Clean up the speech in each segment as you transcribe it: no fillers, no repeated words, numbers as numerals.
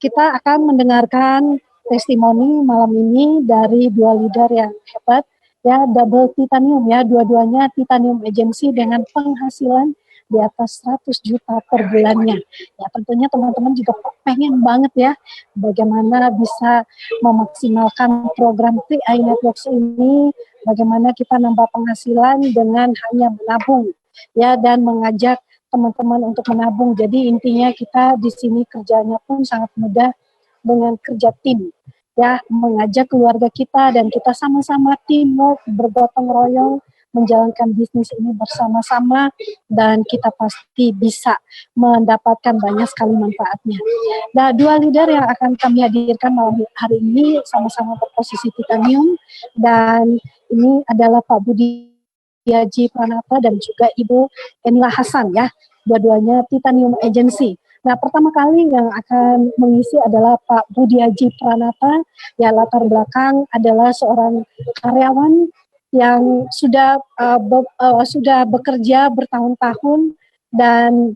kita akan mendengarkan testimoni malam ini dari dua leader yang hebat, ya, double titanium ya, dua-duanya titanium agency dengan penghasilan di atas 100 juta per bulannya. Ya, tentunya teman-teman juga pengen banget ya bagaimana bisa memaksimalkan program 3i Networks ini, bagaimana kita nambah penghasilan dengan hanya menabung ya, dan mengajak teman-teman untuk menabung. Jadi intinya kita di sini kerjanya pun sangat mudah dengan kerja tim. Ya, mengajak keluarga kita dan kita sama-sama teamwork, bergotong royong menjalankan bisnis ini bersama-sama, dan kita pasti bisa mendapatkan banyak sekali manfaatnya. Nah, dua leader yang akan kami hadirkan malam hari ini sama-sama berposisi titanium, dan ini adalah Pak Budi Haji Pranata dan juga Ibu Enila Hasan ya, dua-duanya Titanium Agency. Nah, pertama kali yang akan mengisi adalah Pak Budi Haji Pranata, ya, latar belakang adalah seorang karyawan yang sudah bekerja bertahun-tahun, dan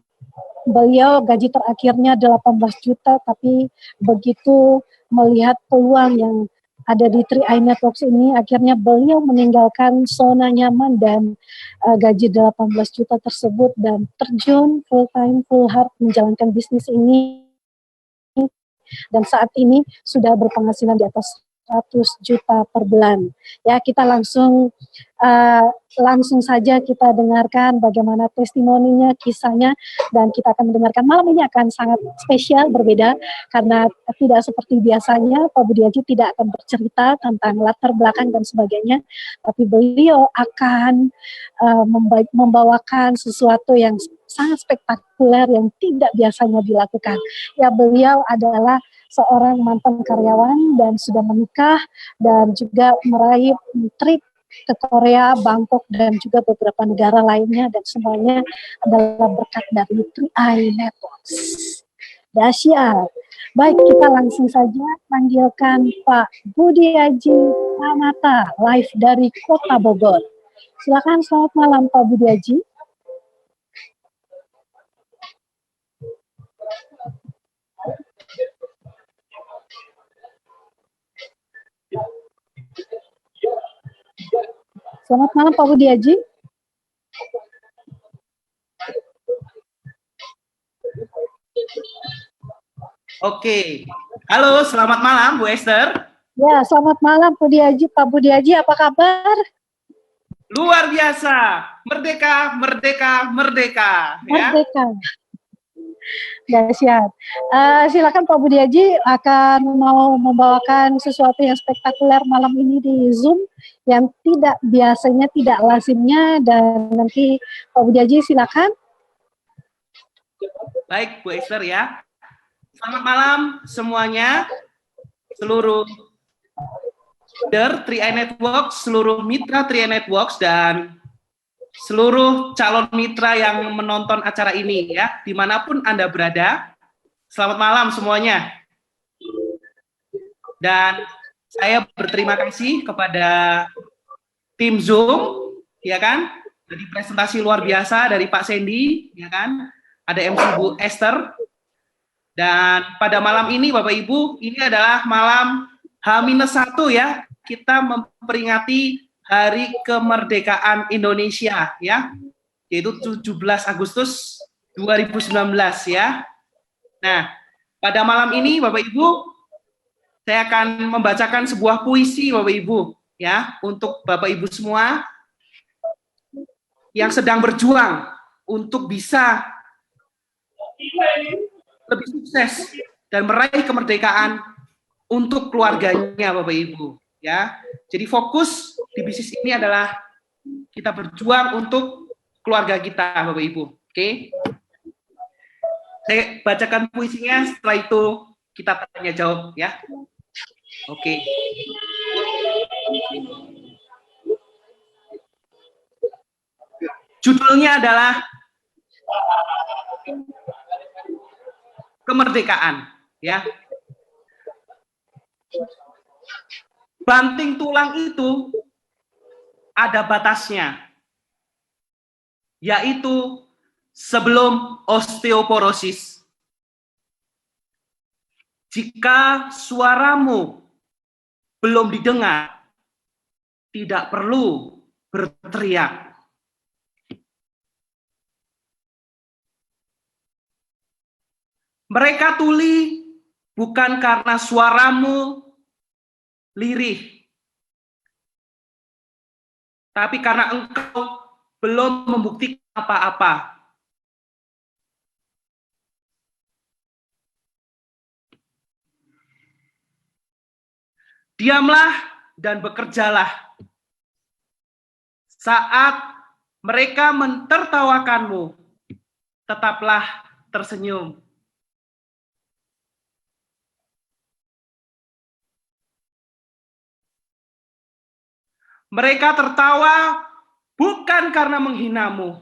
beliau gaji terakhirnya 18 juta, tapi begitu melihat peluang yang ada di 3i Networks ini, akhirnya beliau meninggalkan zona nyaman dan gaji 18 juta tersebut dan terjun full time, full heart menjalankan bisnis ini, dan saat ini sudah berpenghasilan di atas 100 juta per bulan. Ya, kita langsung saja kita dengarkan bagaimana testimoninya, kisahnya, dan kita akan mendengarkan malam ini akan sangat spesial, berbeda, karena tidak seperti biasanya Pak Budi Haji tidak akan bercerita tentang latar belakang dan sebagainya, tapi beliau akan membawakan sesuatu yang sangat spektakuler yang tidak biasanya dilakukan. Ya, beliau adalah seorang mantan karyawan dan sudah menikah dan juga meraih trip ke Korea, Bangkok, dan juga beberapa negara lainnya, dan semuanya adalah berkat dari 3i Networks. Dahsyat. Baik, kita langsung saja panggilkan Pak Budi Haji Pranata live dari Kota Bogor. Silakan, selamat malam Pak Budi Haji. Selamat malam Pak Budi Haji. Oke, halo, selamat malam Bu Esther. Ya, selamat malam Budi Haji. Pak Budi Haji, apa kabar? Luar biasa, merdeka, merdeka, merdeka. Merdeka. Dahsyat. Silakan Pak Budi Haji akan mau membawakan sesuatu yang spektakuler malam ini di Zoom yang tidak biasanya, tidak lazimnya, dan nanti Pak Budi Haji silakan. Baik Bu Esther ya. Selamat malam semuanya, seluruh leader 3i Networks, seluruh mitra 3i Networks, dan seluruh calon mitra yang menonton acara ini ya, dimanapun Anda berada. Selamat malam semuanya. Dan saya berterima kasih kepada tim Zoom, ya kan, dari presentasi luar biasa dari Pak Sandy, ya kan, ada MC Bu Esther. Dan pada malam ini Bapak Ibu, ini adalah malam H-1 ya, kita memperingati Hari Kemerdekaan Indonesia ya, yaitu 17 Agustus 2019 ya. Nah, pada malam ini Bapak Ibu, saya akan membacakan sebuah puisi Bapak Ibu ya, untuk Bapak Ibu semua yang sedang berjuang untuk bisa lebih sukses dan meraih kemerdekaan untuk keluarganya Bapak Ibu ya. Jadi fokus di bisnis ini adalah kita berjuang untuk keluarga kita Bapak Ibu. Oke. Saya bacakan puisinya, setelah itu kita tanya jawab ya. Oke. Judulnya adalah kemerdekaan ya. Banting tulang itu ada batasnya, yaitu sebelum osteoporosis. Jika suaramu belum didengar, tidak perlu berteriak. Mereka tuli bukan karena suaramu lirih, tapi karena engkau belum membuktikan apa-apa. Diamlah dan bekerjalah. Saat mereka mentertawakanmu, tetaplah tersenyum. Mereka tertawa bukan karena menghinamu,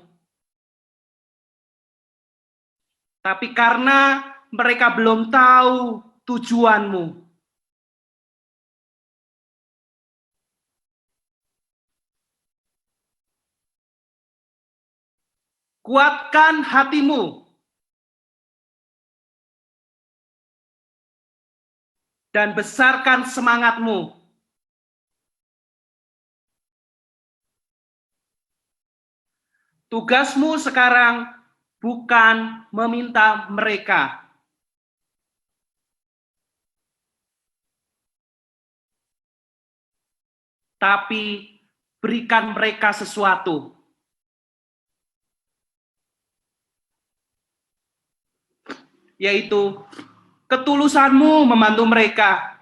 tapi karena mereka belum tahu tujuanmu. Kuatkan hatimu dan besarkan semangatmu. Tugasmu sekarang bukan meminta mereka, tapi berikan mereka sesuatu. Yaitu ketulusanmu membantu mereka,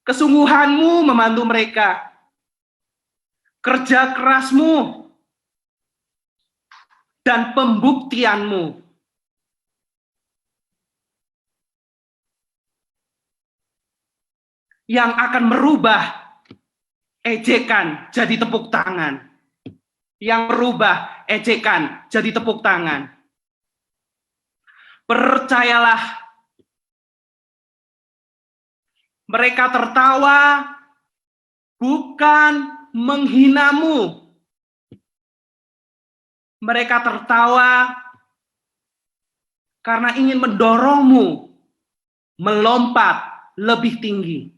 kesungguhanmu membantu mereka, kerja kerasmu, dan pembuktianmu. Yang akan merubah ejekan jadi tepuk tangan. Yang merubah ejekan jadi tepuk tangan. Percayalah, mereka tertawa bukan menghinamu. Mereka tertawa karena ingin mendorongmu melompat lebih tinggi.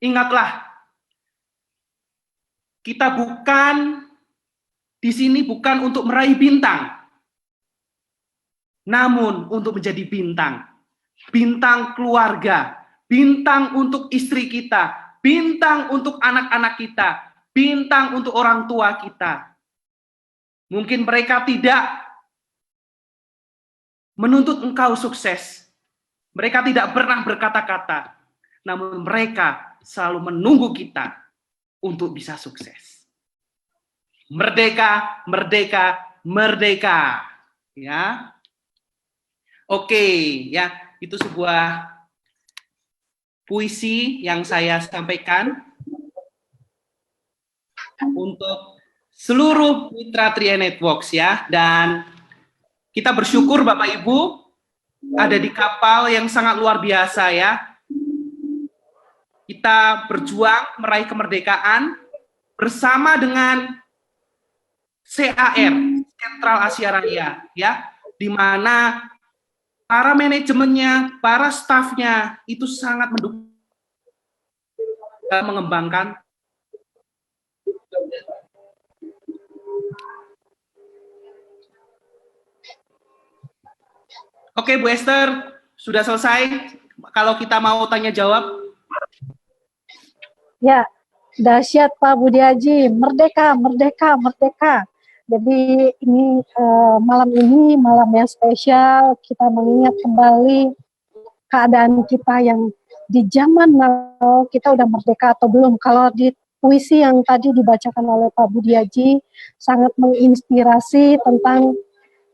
Ingatlah, kita bukan di sini bukan untuk meraih bintang, namun untuk menjadi bintang. Bintang keluarga, bintang untuk istri kita, bintang untuk anak-anak kita, bintang untuk orang tua kita. Mungkin mereka tidak menuntut engkau sukses. Mereka tidak pernah berkata-kata, namun mereka selalu menunggu kita untuk bisa sukses. Merdeka, merdeka, merdeka. Ya. Oke, ya, itu sebuah puisi yang saya sampaikan untuk seluruh mitra Tria Networks ya, dan kita bersyukur Bapak Ibu ada di kapal yang sangat luar biasa ya. Kita berjuang meraih kemerdekaan bersama dengan CAR, Sentral Asia Raya ya, di mana para manajemennya, para stafnya itu sangat mendukung mengembangkan. Oke, Bu Esther, sudah selesai. Kalau kita mau tanya jawab. Ya, dahsyat Pak Budi Haji, merdeka, merdeka, merdeka. Jadi ini malam ini malam yang spesial, kita mengingat kembali keadaan kita yang di zaman now kita udah merdeka atau belum. Kalau di puisi yang tadi dibacakan oleh Pak Budi Haji sangat menginspirasi tentang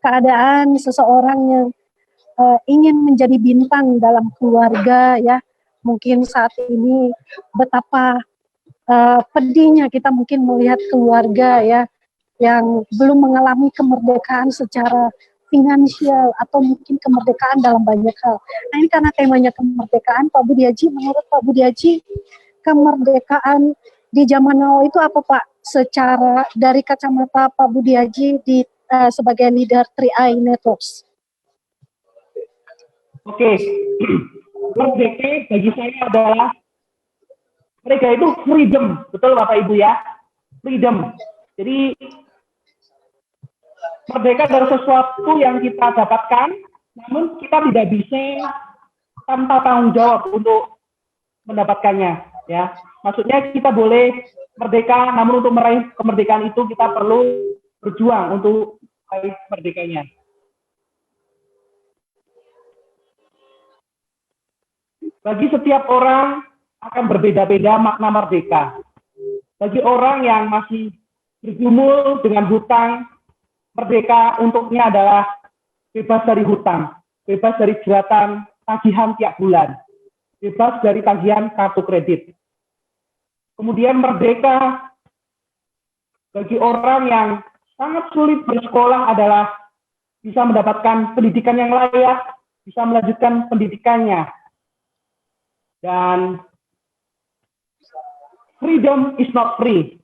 keadaan seseorang yang ingin menjadi bintang dalam keluarga ya. Mungkin saat ini betapa pedihnya kita mungkin melihat keluarga ya yang belum mengalami kemerdekaan secara finansial atau mungkin kemerdekaan dalam banyak hal. Nah ini karena temanya kemerdekaan, Pak Budi Haji, menurut Pak Budi Haji, kemerdekaan di zaman now itu apa Pak? Secara dari kacamata Pak Budi Haji di sebagai leader 3i Networks. Oke, merdeka bagi saya adalah mereka itu freedom, betul Bapak Ibu ya, freedom. Jadi merdeka adalah sesuatu yang kita dapatkan, namun kita tidak bisa tanpa tanggung jawab untuk mendapatkannya, ya. Maksudnya kita boleh merdeka, namun untuk meraih kemerdekaan itu kita perlu berjuang untuk meraih merdekanya. Bagi setiap orang akan berbeda-beda makna merdeka. Bagi orang yang masih bergumul dengan hutang, merdeka untuknya adalah bebas dari hutang, bebas dari jeratan tagihan tiap bulan, bebas dari tagihan kartu kredit. Kemudian merdeka bagi orang yang sangat sulit bersekolah adalah bisa mendapatkan pendidikan yang layak, bisa melanjutkan pendidikannya. Dan freedom is not free.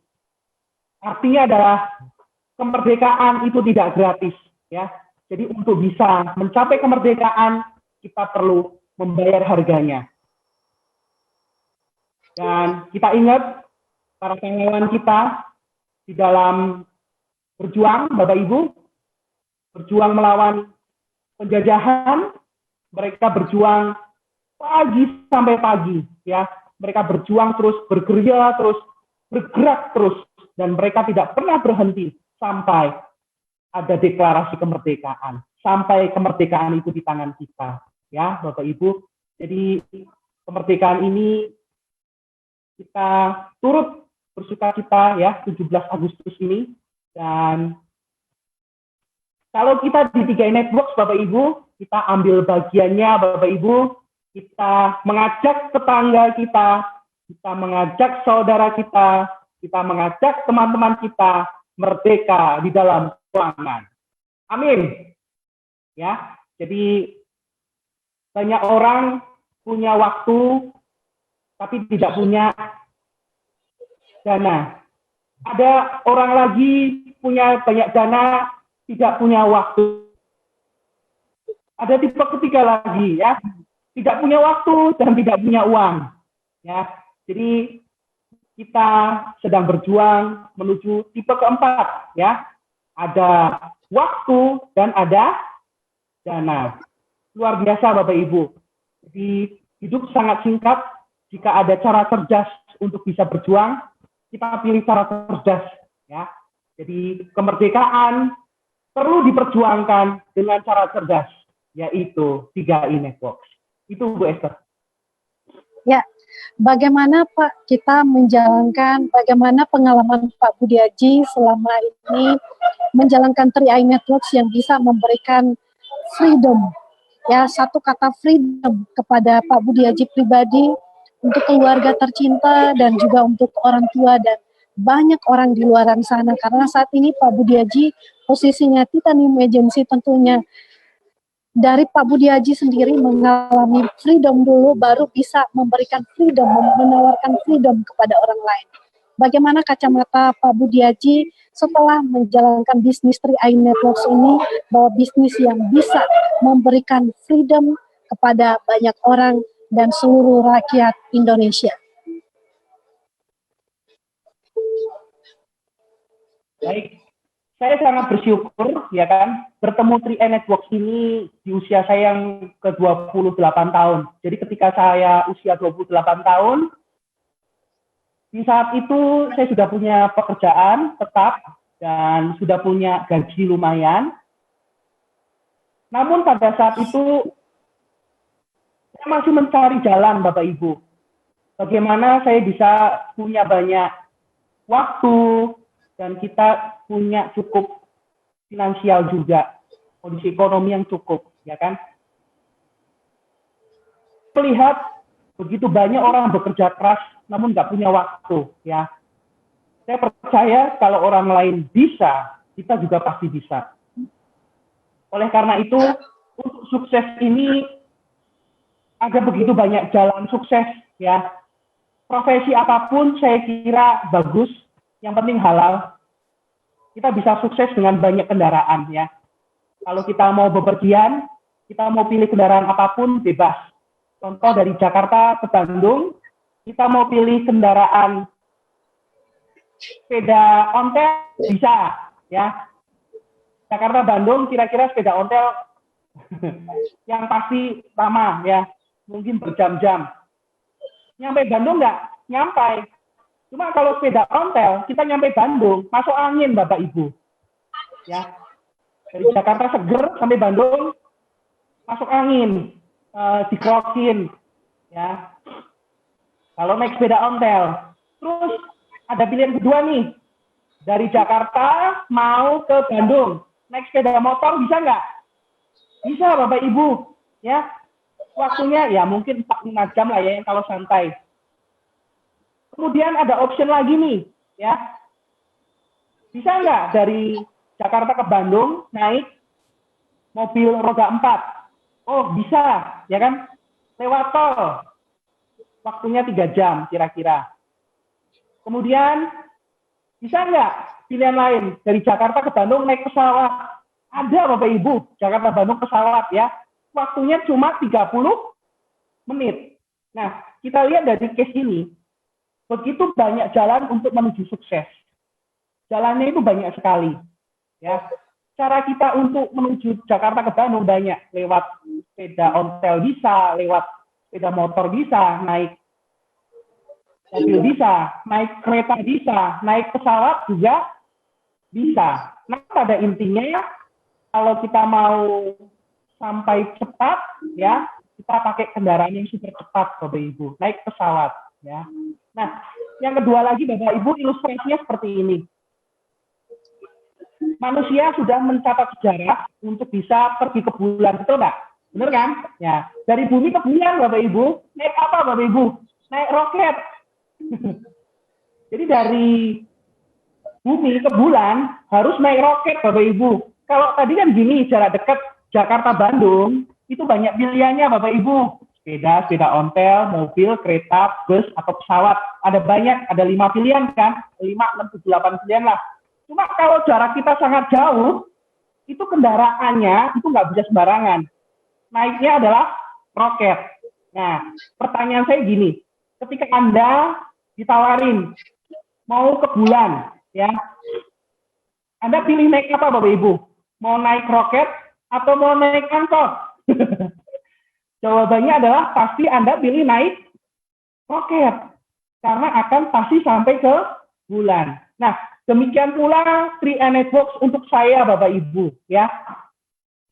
Artinya adalah kemerdekaan itu tidak gratis, ya. Jadi untuk bisa mencapai kemerdekaan kita perlu membayar harganya. Dan kita ingat para pahlawan kita di dalam berjuang, Bapak Ibu, berjuang melawan penjajahan, mereka berjuang pagi sampai pagi, ya. Mereka berjuang terus, bergerilya terus, bergerak terus, dan mereka tidak pernah berhenti sampai ada deklarasi kemerdekaan, sampai kemerdekaan itu di tangan kita, ya, Bapak Ibu. Jadi kemerdekaan ini kita turut bersukacita, ya, 17 Agustus ini. Dan kalau kita di 3i Networks, Bapak Ibu, kita ambil bagiannya, Bapak Ibu. Kita mengajak tetangga kita mengajak saudara kita mengajak teman-teman kita merdeka di dalam ruangan. Amin. Ya, jadi banyak orang punya waktu tapi tidak punya dana. Ada orang lagi punya banyak dana, tidak punya waktu. Ada tipe ketiga lagi, ya. Tidak punya waktu dan tidak punya uang, ya. Jadi kita sedang berjuang menuju tipe keempat, ya. Ada waktu dan ada dana. Luar biasa, Bapak Ibu. Jadi hidup sangat singkat. Jika ada cara cerdas untuk bisa berjuang, kita pilih cara cerdas, ya. Jadi kemerdekaan perlu diperjuangkan dengan cara cerdas, yaitu 3i Networks. Itu Bu Esther. Ya, bagaimana Pak kita menjalankan, bagaimana pengalaman Pak Budiaji selama ini menjalankan 3i Networks yang bisa memberikan freedom, ya, satu kata freedom kepada Pak Budiaji pribadi, untuk keluarga tercinta dan juga untuk orang tua dan banyak orang di luar sana. Karena saat ini Pak Budiaji posisinya Titanium Agency tentunya dari Pak Budiaji sendiri mengalami freedom dulu, baru bisa memberikan freedom, menawarkan freedom kepada orang lain. Bagaimana kacamata Pak Budiaji setelah menjalankan bisnis 3i Networks ini, bahwa bisnis yang bisa memberikan freedom kepada banyak orang dan seluruh rakyat Indonesia? Baik, saya sangat bersyukur, ya kan, bertemu 3i Networks ini di usia saya yang ke-28 tahun. Jadi ketika saya usia 28 tahun, di saat itu saya sudah punya pekerjaan tetap dan sudah punya gaji lumayan. Namun pada saat itu saya masih mencari jalan, Bapak Ibu. Bagaimana saya bisa punya banyak waktu dan kita punya cukup finansial juga, kondisi ekonomi yang cukup, ya kan? Melihat begitu banyak orang bekerja keras, namun nggak punya waktu, ya. Saya percaya kalau orang lain bisa, kita juga pasti bisa. Oleh karena itu, untuk sukses ini ada begitu banyak jalan sukses, ya. Profesi apapun saya kira bagus, yang penting halal. Kita bisa sukses dengan banyak kendaraan, ya. Kalau kita mau bepergian, kita mau pilih kendaraan apapun bebas. Contoh dari Jakarta ke Bandung, kita mau pilih kendaraan sepeda ontel bisa, ya. Jakarta Bandung kira-kira sepeda ontel yang pasti lama, ya, mungkin berjam-jam. Nyampe Bandung nggak? Nyampe. Cuma kalau sepeda ontel, kita nyampe Bandung, masuk angin Bapak Ibu. Ya, dari Jakarta seger sampai Bandung, masuk angin, dikrokin. Ya, kalau naik sepeda ontel. Terus ada pilihan kedua nih, dari Jakarta mau ke Bandung, naik sepeda motor bisa nggak? Bisa Bapak Ibu. Ya, waktunya ya mungkin 4-5 jam lah ya kalau santai. Kemudian ada option lagi nih, ya. Bisa nggak dari Jakarta ke Bandung naik mobil roda 4? Oh, bisa, ya kan? Lewat tol. Waktunya 3 jam kira-kira. Kemudian bisa nggak pilihan lain dari Jakarta ke Bandung naik pesawat? Ada Bapak Ibu, Jakarta Bandung pesawat ya. Waktunya cuma 30 menit. Nah, kita lihat dari case ini, begitu banyak jalan untuk menuju sukses. Jalannya itu banyak sekali. Ya, cara kita untuk menuju Jakarta ke Bandung banyak. Lewat sepeda ontel bisa, lewat sepeda motor bisa, naik mobil bisa, naik kereta bisa, naik pesawat juga bisa. Nah, pada intinya kalau kita mau sampai cepat, ya kita pakai kendaraan yang super cepat, Bapak Ibu, naik pesawat. Ya. Nah, yang kedua lagi Bapak Ibu, ilustrasinya seperti ini. Manusia sudah mencatat sejarah untuk bisa pergi ke bulan, betul nggak? Bener kan? Ya, dari bumi ke bulan Bapak Ibu, naik apa Bapak Ibu? Naik roket. Jadi dari bumi ke bulan harus naik roket Bapak Ibu. Kalau tadi kan gini, jarak dekat Jakarta Bandung itu banyak pilihannya Bapak Ibu. Sepeda, sepeda ontel, mobil, kereta, bus, atau pesawat. Ada banyak, ada 5 pilihan kan? 5, 6, 7, 8 pilihan lah. Cuma kalau jarak kita sangat jauh, itu kendaraannya itu nggak bisa sembarangan. Naiknya adalah roket. Nah, pertanyaan saya gini, ketika Anda ditawarin mau ke bulan, ya, Anda pilih naik apa Bapak Ibu? Mau naik roket atau mau naik angkot? Jawabannya adalah pasti Anda pilih naik roket. Karena akan pasti sampai ke bulan. Nah, demikian pula 3 Networks untuk saya Bapak Ibu. Ya,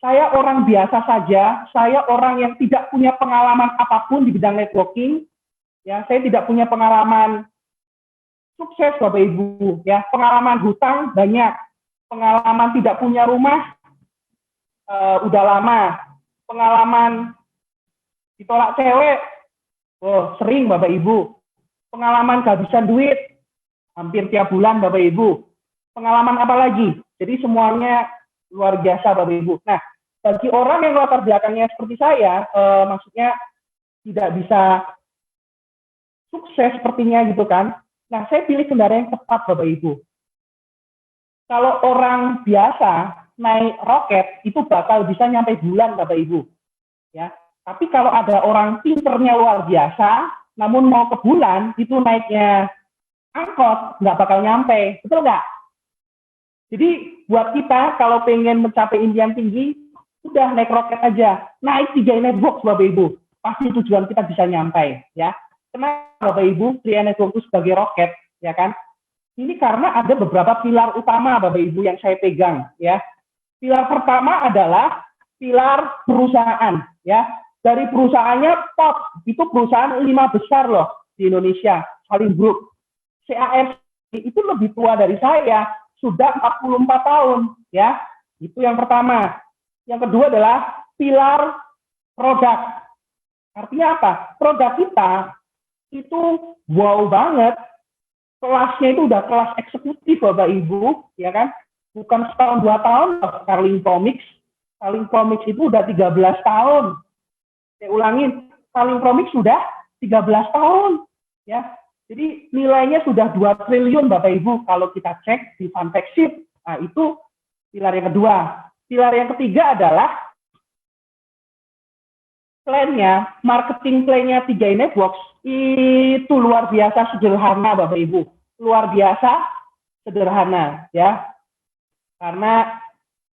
saya orang biasa saja, saya orang yang tidak punya pengalaman apapun di bidang networking. Ya, saya tidak punya pengalaman sukses Bapak Ibu. Ya, pengalaman hutang banyak. Pengalaman tidak punya rumah udah lama. Pengalaman ditolak cewek, oh sering Bapak Ibu. Pengalaman kehabisan duit, hampir tiap bulan Bapak Ibu. Pengalaman apa lagi? Jadi semuanya luar biasa Bapak Ibu. Nah, bagi orang yang latar belakangnya seperti saya, maksudnya tidak bisa sukses sepertinya gitu kan. Nah, saya pilih kendaraan yang tepat Bapak Ibu. Kalau orang biasa naik roket itu bakal bisa nyampe bulan Bapak Ibu. Ya. Tapi kalau ada orang pinternya luar biasa, namun mau ke bulan itu naiknya angkot nggak bakal nyampe, betul nggak? Jadi buat kita kalau pengen mencapai impian tinggi, udah naik roket aja, naik 3 Networks Bapak Ibu, pasti tujuan kita bisa nyampe, ya. Kenapa Bapak Ibu 3 Networks itu sebagai roket, ya kan? Ini karena ada beberapa pilar utama Bapak Ibu yang saya pegang, ya. Pilar pertama adalah pilar perusahaan, ya. Dari perusahaannya top, itu perusahaan 5 besar loh di Indonesia, Salim Group. CARC itu lebih tua dari saya, sudah 44 tahun, ya. Itu yang pertama. Yang kedua adalah pilar produk. Artinya apa? Produk kita itu wow banget. Kelasnya itu udah kelas eksekutif Bapak Ibu, ya kan? Bukan setahun 2 tahun, Carling Comics. Carling Comics itu udah 13 tahun. Saya ulangin, Carling Comics sudah 13 tahun, ya. Jadi nilainya sudah 2 triliun Bapak Ibu kalau kita cek di Funfact Sheet. Nah, itu pilar yang kedua. Pilar yang ketiga adalah plan-nya, marketing plan-nya 3i Networks itu luar biasa sederhana, Bapak Ibu. Luar biasa sederhana, ya. Karena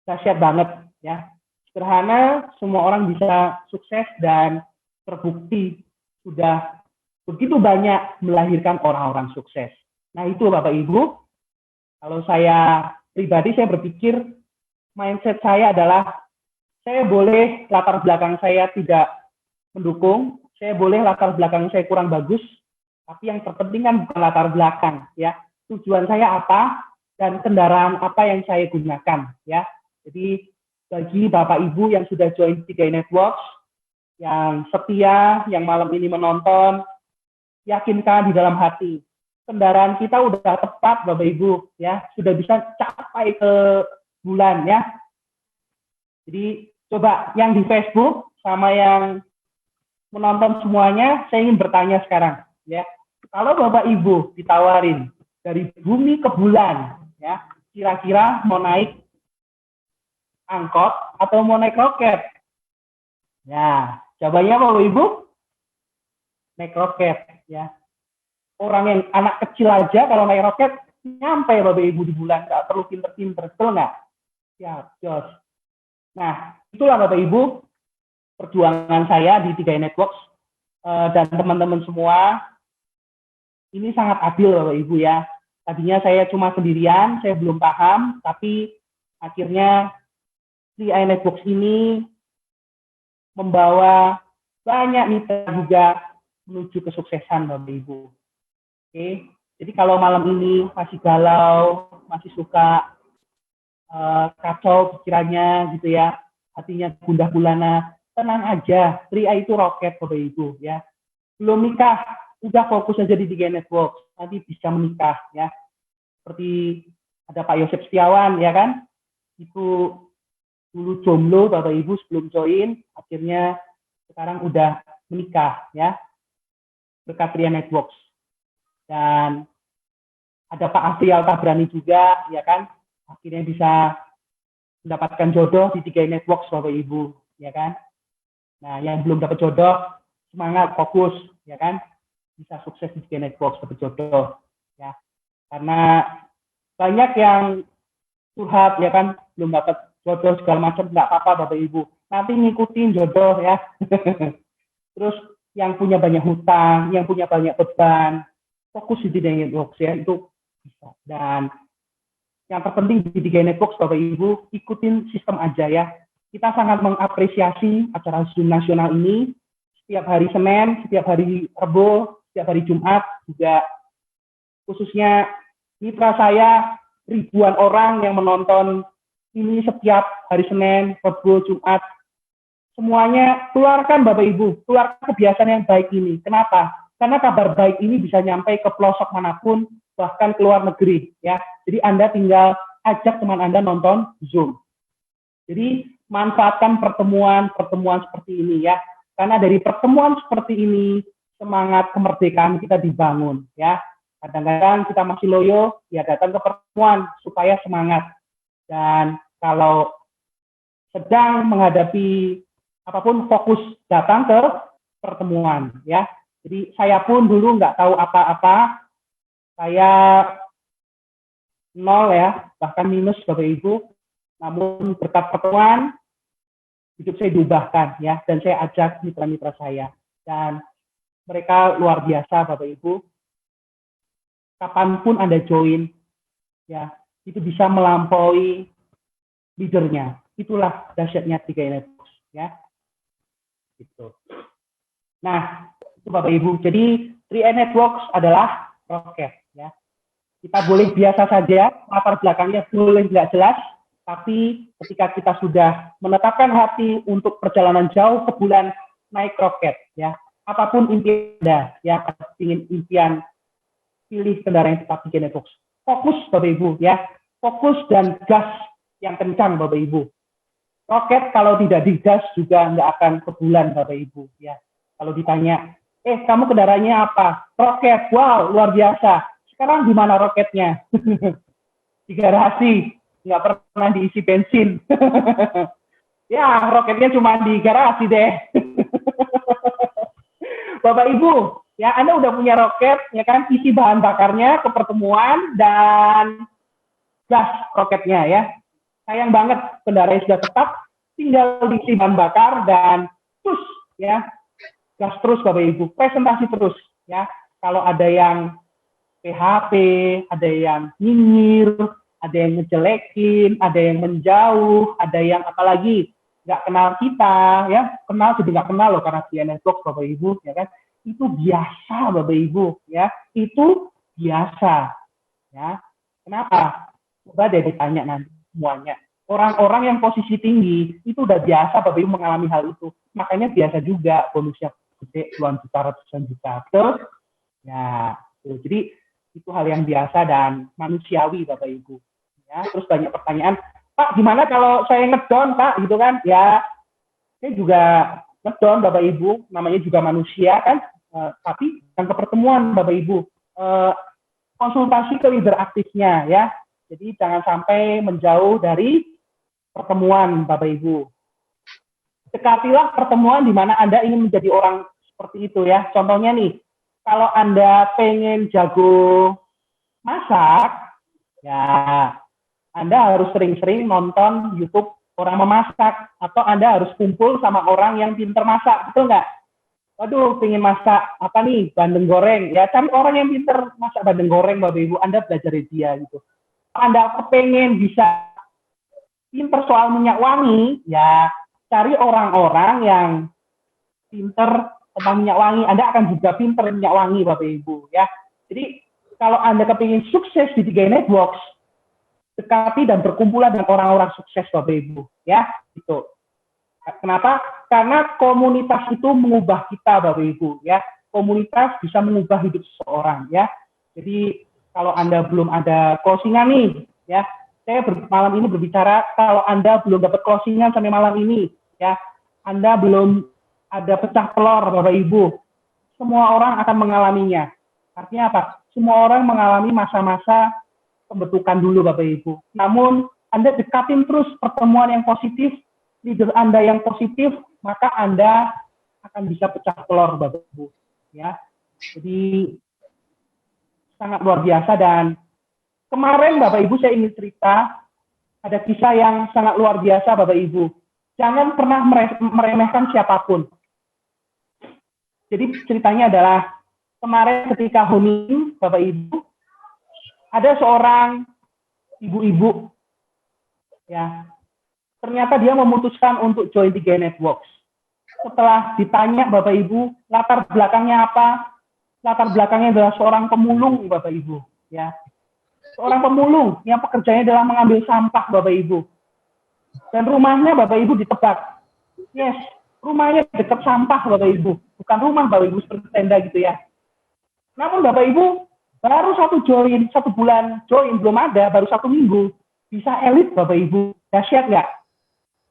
dahsyat banget, ya. Sederhana, semua orang bisa sukses dan terbukti sudah begitu banyak melahirkan orang-orang sukses. Nah, itu Bapak Ibu. Kalau saya pribadi, saya berpikir mindset saya adalah saya boleh latar belakang saya tidak mendukung, saya boleh latar belakang saya kurang bagus, tapi yang terpenting kan bukan latar belakang, ya. Tujuan saya apa dan kendaraan apa yang saya gunakan, ya. Jadi bagi Bapak Ibu yang sudah join 3i Networks, yang setia, yang malam ini menonton, yakinkan di dalam hati, kendaraan kita udah tepat Bapak Ibu, ya, sudah bisa capai ke bulan, ya. Jadi coba yang di Facebook sama yang menonton semuanya, saya ingin bertanya sekarang, ya. Kalau Bapak Ibu ditawarin dari bumi ke bulan, ya, kira-kira mau naik angkot atau mau naik roket? Ya, jawabannya Bapak Ibu naik roket, ya. Orang yang anak kecil aja kalau naik roket nyampe Bapak Ibu di bulan, nggak perlu pinter-pinter, betul nggak? Ya, Jos. Nah, itulah Bapak Ibu perjuangan saya di 3i Networks dan teman-teman semua. Ini sangat adil Bapak Ibu, ya. Tadinya saya cuma sendirian, saya belum paham, tapi akhirnya 3i Networks ini membawa banyak mitra juga menuju kesuksesan Bapak Ibu. Oke, jadi kalau malam ini masih galau, masih suka kacau pikirannya gitu ya, hatinya gundah gulana, tenang aja, 3i itu roket Bapak Ibu, ya. Belum nikah, udah fokus aja di 3i Networks, nanti bisa menikah, ya. Seperti ada Pak Yosep Setiawan, ya kan, itu dulu jomblo Bapak Ibu sebelum join, akhirnya sekarang udah menikah, ya, berkat 3i Networks. Dan ada Pak Afrial Tabrani juga, ya kan, akhirnya bisa mendapatkan jodoh di 3i Networks Bapak Ibu, ya kan. Nah, yang belum dapat jodoh, semangat, fokus, ya kan, bisa sukses di 3i Networks dapat jodoh, ya. Karena banyak yang curhat, ya kan, belum dapat jodoh segala macam, nggak apa-apa Bapak Ibu, nanti ngikutin jodoh, ya. Terus yang punya banyak hutang, yang punya banyak beban, fokus di 3i Networks, ya, itu bisa. Dan yang terpenting di 3i Networks Bapak Ibu, ikutin sistem aja, ya. Kita sangat mengapresiasi acara Zoom nasional ini. Setiap hari Senin, setiap hari Rebo, setiap hari Jumat juga, khususnya mitra saya ribuan orang yang menonton ini setiap hari Senin, Rebo, Jumat. Semuanya keluarkan Bapak Ibu, keluarkan kebiasaan yang baik ini. Kenapa? Karena kabar baik ini bisa nyampe ke pelosok manapun, bahkan ke luar negeri, ya. Jadi Anda tinggal ajak teman Anda nonton Zoom. Jadi manfaatkan pertemuan-pertemuan seperti ini, ya. Karena dari pertemuan seperti ini semangat kemerdekaan kita dibangun, ya. Kadang-kadang kita masih loyo, ya datang ke pertemuan supaya semangat. Dan kalau sedang menghadapi apapun, fokus datang ke pertemuan, ya. Jadi saya pun dulu nggak tahu apa-apa, saya nol, ya, bahkan minus Bapak Ibu. Namun berkat pertemuan, hidup saya diubahkan, ya, dan saya ajak mitra-mitra saya. Dan mereka luar biasa Bapak Ibu. Kapanpun Anda join, ya, itu bisa melampaui leadernya. Itulah dahsyatnya 3i Networks, ya. Gitu. Nah, itu Bapak Ibu. Jadi 3i Networks adalah roket, ya. Kita boleh biasa saja, latar belakangnya boleh nggak jelas, tapi ketika kita sudah menetapkan hati untuk perjalanan jauh ke bulan, naik roket, ya. Apapun impian Anda, ya, ingin impian, pilih kendaraan yang tepat 3i Networks. Fokus Bapak Ibu, ya. Fokus dan gas yang kencang Bapak Ibu. Roket kalau tidak digas juga nggak akan ke bulan Bapak Ibu, ya. Kalau ditanya, kamu kendaraannya apa? Roket, wow, luar biasa. Sekarang di mana roketnya? Di garasi, nggak pernah diisi bensin. Ya, roketnya cuma di garasi deh. Bapak Ibu, ya Anda udah punya roket, ya kan, isi bahan bakarnya ke pertemuan dan gas roketnya ya. Sayang banget kendaraannya sudah tetap, tinggal diisi bahan bakar dan terus ya, gas terus Bapak Ibu, presentasi terus ya. Kalau ada yang PHP, ada yang nyinyir, ada yang ngejelekin, ada yang menjauh, ada yang apalagi nggak kenal kita, ya kenal jadi nggak kenal loh karena di network Bapak Ibu, ya kan? Itu biasa Bapak Ibu, ya itu biasa, ya. Kenapa? Coba deh ditanya nanti semuanya. Orang-orang yang posisi tinggi itu udah biasa Bapak Ibu mengalami hal itu, makanya biasa juga bonusnya gede, puluhan juta, ratusan juta. Terus, ya, jadi itu hal yang biasa dan manusiawi Bapak Ibu. Ya, terus banyak pertanyaan, Pak, gimana kalau saya ngedon, Pak, gitu kan? Ya, saya juga ngedon Bapak Ibu, namanya juga manusia kan, tapi yang ke pertemuan Bapak Ibu, konsultasi ke leader aktifnya ya. Jadi jangan sampai menjauh dari pertemuan Bapak Ibu. Dekatilah pertemuan di mana Anda ingin menjadi orang seperti itu ya. Contohnya nih, kalau Anda pengen jago masak, ya Anda harus sering-sering nonton YouTube orang memasak, atau Anda harus kumpul sama orang yang pintar masak, betul nggak? Waduh, pengen masak apa nih, bandeng goreng, ya cari orang yang pintar masak bandeng goreng Bapak Ibu, Anda belajar dari dia gitu. Anda kepengen bisa pintar soal minyak wangi, ya cari orang-orang yang pintar tentang minyak wangi, Anda akan juga pintar minyak wangi Bapak Ibu ya. Jadi kalau Anda kepingin sukses di 3 Networks, dekati dan berkumpulan dengan orang-orang sukses Bapak Ibu ya, gitu. Kenapa? Karena komunitas itu mengubah kita Bapak Ibu ya. Komunitas bisa mengubah hidup seseorang ya. Jadi kalau Anda belum ada closingan nih ya, saya malam ini berbicara kalau Anda belum dapat closingan sampai malam ini ya, Anda belum ada pecah telur Bapak Ibu, semua orang akan mengalaminya. Artinya apa? Semua orang mengalami masa-masa pembentukan dulu Bapak Ibu. Namun Anda dekatin terus pertemuan yang positif, leader Anda yang positif, maka Anda akan bisa pecah telur Bapak Ibu ya. Jadi sangat luar biasa. Dan kemarin Bapak Ibu saya ingin cerita ada kisah yang sangat luar biasa Bapak Ibu. Jangan pernah meremehkan siapapun. Jadi ceritanya adalah kemarin ketika homing Bapak Ibu, ada seorang ibu-ibu ya, ternyata dia memutuskan untuk join 3 Networks. Setelah ditanya Bapak Ibu, latar belakangnya apa? Latar belakangnya adalah seorang pemulung Bapak Ibu ya. Seorang pemulung yang pekerjaannya adalah mengambil sampah Bapak Ibu. Dan rumahnya Bapak Ibu ditebak. Yes, rumahnya dekat sampah Bapak Ibu. Bukan rumah Bapak Ibu seperti tenda gitu ya. Namun Bapak Ibu baru 1 bulan join, belum ada, baru 1 minggu. Bisa elit Bapak Ibu. Dahsyat nggak?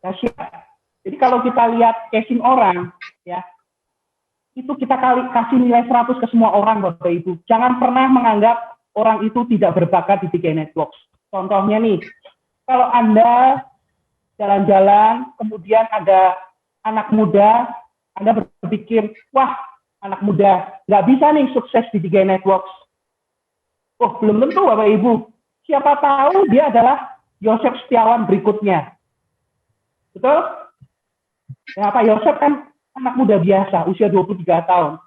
Dahsyat. Jadi kalau kita lihat casing orang, ya, itu kita kasih nilai 100 ke semua orang Bapak Ibu. Jangan pernah menganggap orang itu tidak berbakat di 3 Networks. Contohnya nih, kalau Anda jalan-jalan, kemudian ada anak muda, Anda berpikir, wah, anak muda, nggak bisa nih sukses di 3 Networks. Oh, belum tentu Bapak Ibu. Siapa tahu dia adalah Yosef Setiawan berikutnya. Betul? Ya, Pak Yosef kan anak muda biasa, usia 23 tahun.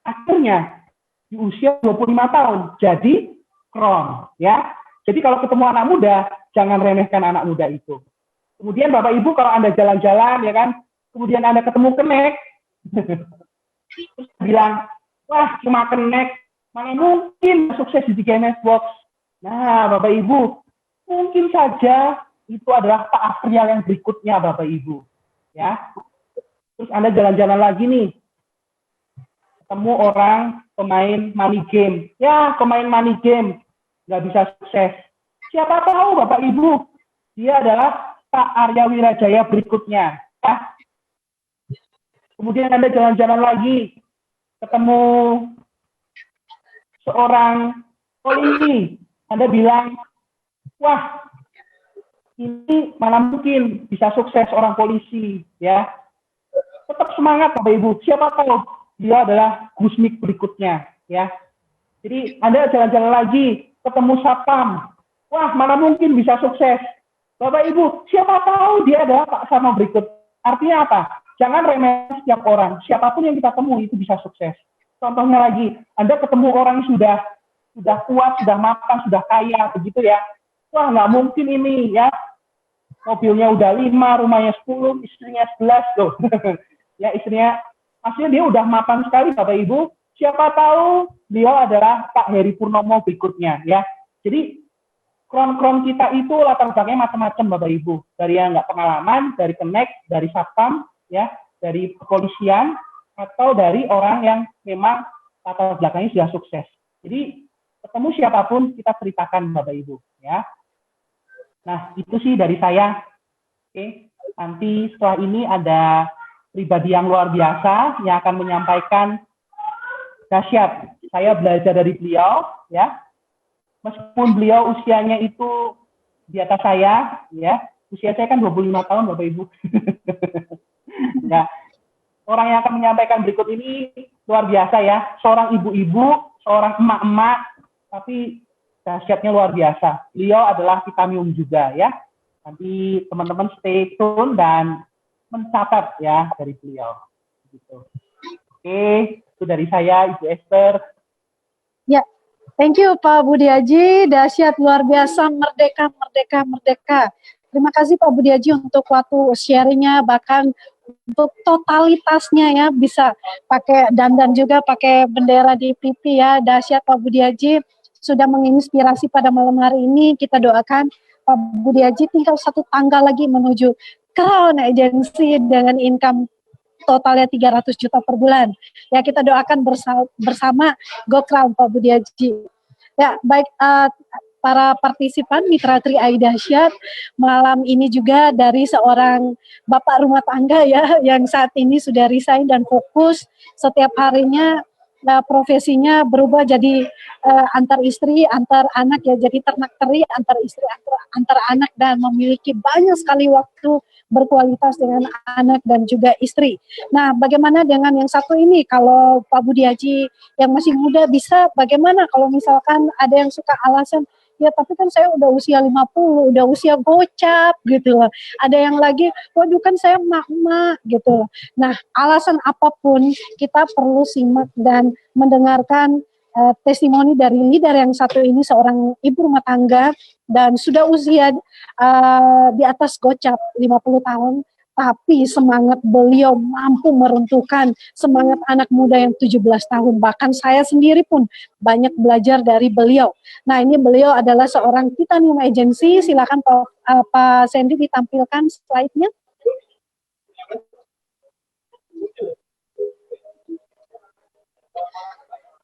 Akhirnya di usia 25 tahun, jadi kron. Ya. Jadi kalau ketemu anak muda, jangan remehkan anak muda itu. Kemudian Bapak Ibu kalau Anda jalan-jalan, ya kan, kemudian Anda ketemu kenek, terus bilang, wah cuma kenek, mana mungkin sukses di 3 Networks. Nah Bapak Ibu, mungkin saja itu adalah Pak Afrial yang berikutnya Bapak Ibu. Ya. Terus Anda jalan-jalan lagi nih, ketemu orang pemain money game. Ya, pemain money game, nggak bisa sukses. Siapa tahu Bapak Ibu, dia adalah Pak Arya Wirajaya berikutnya. Ya. Kemudian Anda jalan-jalan lagi, ketemu seorang polisi. Anda bilang, wah, ini mana mungkin bisa sukses orang polisi. Ya. Tetap semangat Bapak Ibu. Siapa tahu dia adalah Gusmik berikutnya, ya. Jadi Anda jalan-jalan lagi, ketemu satpam, wah mana mungkin bisa sukses. Bapak Ibu, siapa tahu dia adalah Pak Sarno berikut. Artinya apa? Jangan remeh setiap orang. Siapapun yang kita temui itu bisa sukses. Contohnya lagi, Anda ketemu orang yang sudah kuat, sudah mapan, sudah kaya, begitu ya. Wah, nggak mungkin ini ya. Mobilnya udah 5, rumahnya 10, istrinya 11 loh. Ya istrinya, maksudnya dia udah mapan sekali Bapak Ibu. Siapa tahu beliau adalah Pak Heri Purnomo berikutnya ya. Jadi kron-kron kita itu latar belakangnya macam-macam Bapak Ibu. Dari yang nggak pengalaman, dari kenek, dari satpam, ya, dari kepolisian, atau dari orang yang memang latar belakangnya sudah sukses. Jadi ketemu siapapun kita ceritakan Bapak Ibu, ya. Nah itu sih dari saya. Oke, nanti setelah ini ada pribadi yang luar biasa yang akan menyampaikan dahsyat. Saya belajar dari beliau, ya. Meskipun beliau usianya itu di atas saya, ya, usia saya kan 25 tahun, Bapak Ibu. Ya, orang yang akan menyampaikan berikut ini luar biasa ya, seorang ibu-ibu, seorang emak-emak, tapi dahsyatnya luar biasa. Beliau adalah titanium juga ya. Nanti teman-teman stay tune dan mencatat ya dari beliau. Gitu. Oke, itu dari saya, Ibu Esther. Ya, thank you Pak Budi Haji, dahsyat luar biasa, merdeka, merdeka, merdeka. Terima kasih Pak Budi Haji untuk waktu sharingnya, bahkan untuk totalitasnya ya, bisa pakai dandan juga, pakai bendera di pipi ya, dahsyat Pak Budi Haji, sudah menginspirasi pada malam hari ini. Kita doakan Pak Budi Haji tinggal satu tangga lagi menuju Crown Agency dengan income totalnya 300 juta per bulan. Ya, kita doakan bersama Go Crown Pak Budi Haji. Ya, baik para partisipan Mitra Tri AI Dahsyat, malam ini juga dari seorang bapak rumah tangga ya, yang saat ini sudah resign dan fokus setiap harinya profesinya berubah jadi antar istri, antar anak ya, jadi ternak teri antar istri, antar anak, dan memiliki banyak sekali waktu berkualitas dengan anak dan juga istri. Nah, bagaimana dengan yang satu ini? Kalau Pak Budi Haji yang masih muda bisa, bagaimana kalau misalkan ada yang suka alasan, ya tapi kan saya udah usia 50, udah usia gocap gitu loh. Ada yang lagi, waduh kan saya emak-emak gitu loh. Nah, alasan apapun kita perlu simak dan mendengarkan testimoni dari leader yang satu ini, seorang ibu rumah tangga dan sudah usia di atas gocap 50 tahun, tapi semangat beliau mampu meruntuhkan semangat anak muda yang 17 tahun. Bahkan saya sendiri pun banyak belajar dari beliau. Nah, ini beliau adalah seorang titanium agency. Silakan Pak Sandy ditampilkan slide-nya.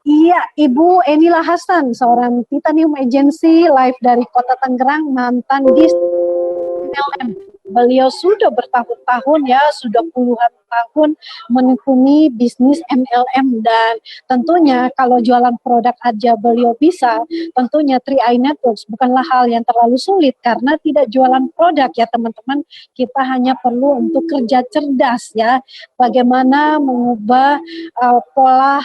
Iya, Ibu Enila Hasan, seorang titanium agency live dari Kota Tangerang, mantan di MLM. Beliau sudah bertahun-tahun ya, sudah puluhan tahun menekuni bisnis MLM, dan tentunya kalau jualan produk aja beliau bisa, tentunya 3i Networks bukanlah hal yang terlalu sulit karena tidak jualan produk ya teman-teman. Kita hanya perlu untuk kerja cerdas ya, bagaimana mengubah pola